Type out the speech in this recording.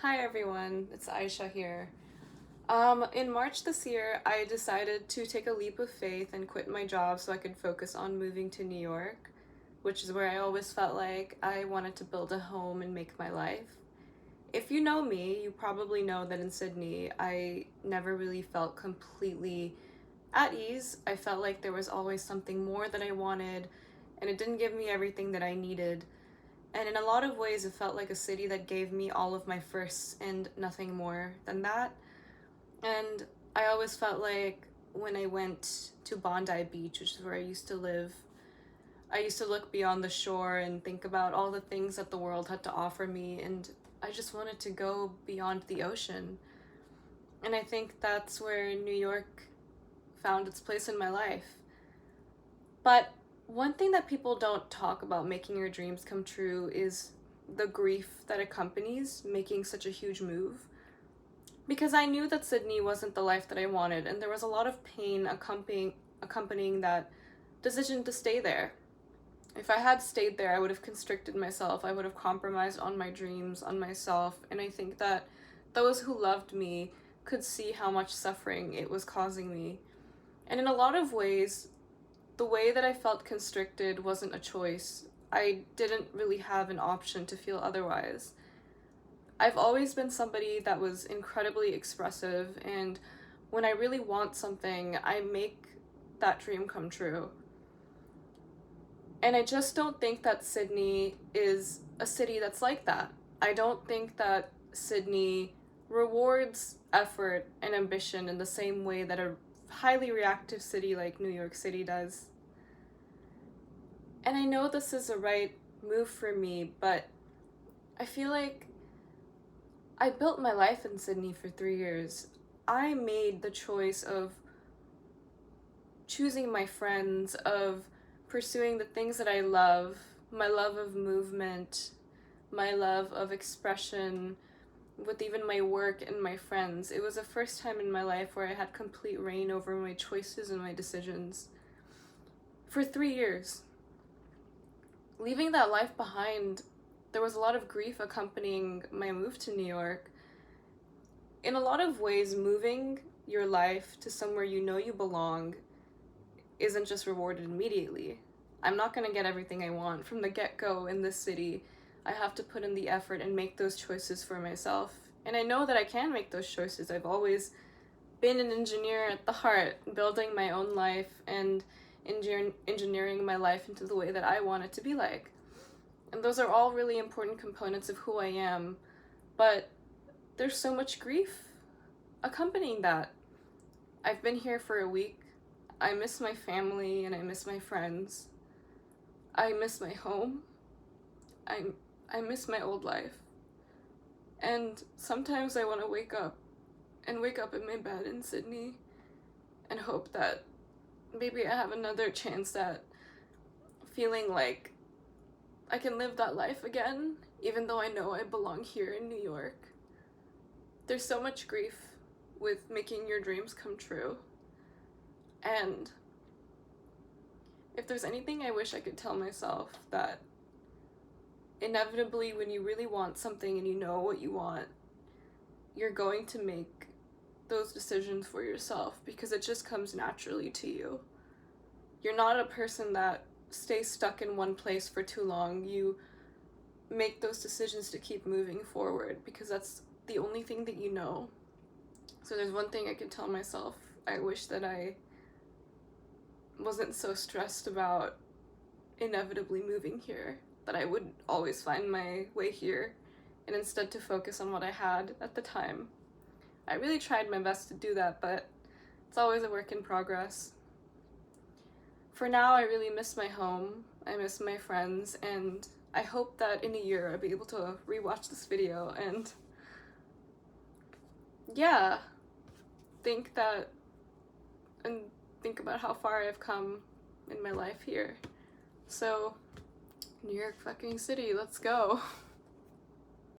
Hi everyone, it's Aisha here. In March this year, I decided to take a leap of faith and quit my job so I could focus on moving to New York, which is where I always felt like I wanted to build a home and make my life. If you know me, you probably know that in Sydney, I never really felt completely at ease. I felt like there was always something more that I wanted, and it didn't give me everything that I needed. And in a lot of ways, it felt like a city that gave me all of my firsts and nothing more than that. And I always felt like when I went to Bondi Beach, which is where I used to live, I used to look beyond the shore and think about all the things that the world had to offer me. And I just wanted to go beyond the ocean. And I think that's where New York found its place in my life. But one thing that people don't talk about making your dreams come true is the grief that accompanies making such a huge move. Because I knew that Sydney wasn't the life that I wanted, and there was a lot of pain accompanying that decision to stay there. If I had stayed there, I would have constricted myself, I would have compromised on my dreams, on myself, and I think that those who loved me could see how much suffering it was causing me. And in a lot of ways, the way that I felt constricted wasn't a choice. I didn't really have an option to feel otherwise. I've always been somebody that was incredibly expressive, and when I really want something, I make that dream come true. And I just don't think that Sydney is a city that's like that. I don't think that Sydney rewards effort and ambition in the same way that a highly reactive city like New York City does. And I know this is a right move for me, but I feel like I built my life in Sydney for 3 years. I made the choice of choosing my friends, of pursuing the things that I love, my love of movement, my love of expression, with even my work and my friends. It was the first time in my life where I had complete reign over my choices and my decisions. For 3 years. Leaving that life behind, there was a lot of grief accompanying my move to New York. In a lot of ways, moving your life to somewhere you know you belong isn't just rewarded immediately. I'm not going to get everything I want from the get-go in this city. I have to put in the effort and make those choices for myself. And I know that I can make those choices. I've always been an engineer at the heart, building my own life and engineering my life into the way that I want it to be like. And those are all really important components of who I am. But there's so much grief accompanying that. I've been here for a week. I miss my family and I miss my friends. I miss my home. I miss my old life. And sometimes I want to wake up in my bed in Sydney and hope that maybe I have another chance at feeling like I can live that life again, even though I know I belong here in New York. There's so much grief with making your dreams come true. And if there's anything I wish I could tell myself, that inevitably when you really want something and you know what you want, you're going to make those decisions for yourself because it just comes naturally to you. You're not a person that stays stuck in one place for too long. You make those decisions to keep moving forward because that's the only thing that you know. So there's one thing I could tell myself. I wish that I wasn't so stressed about inevitably moving here, that I would always find my way here, and instead to focus on what I had at the time. I really tried my best to do that, but it's always a work in progress. For now, I really miss my home, I miss my friends, and I hope that in a year I'll be able to rewatch this video and yeah, think that and think about how far I've come in my life here. So, New York fucking City, let's go.